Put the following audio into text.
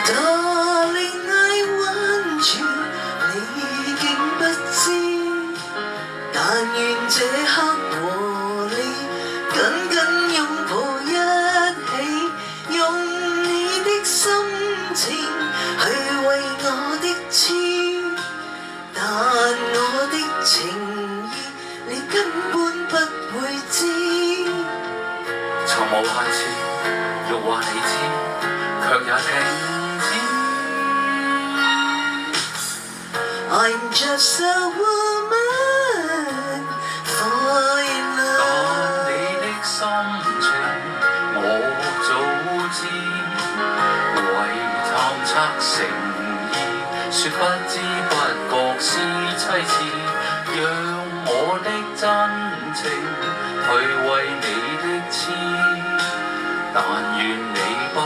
Darling, I want you，你竟不知，但願這刻和你緊緊擁抱一起，用你的心情去為我的痴，但我的情意你根本不會知。從無限次，欲話你知，卻也停止。I'm just a woman fall in 但 love。你的心情我早知，為探測誠意，說不知不覺是妻子，讓我的真情去為你的痴，但願你不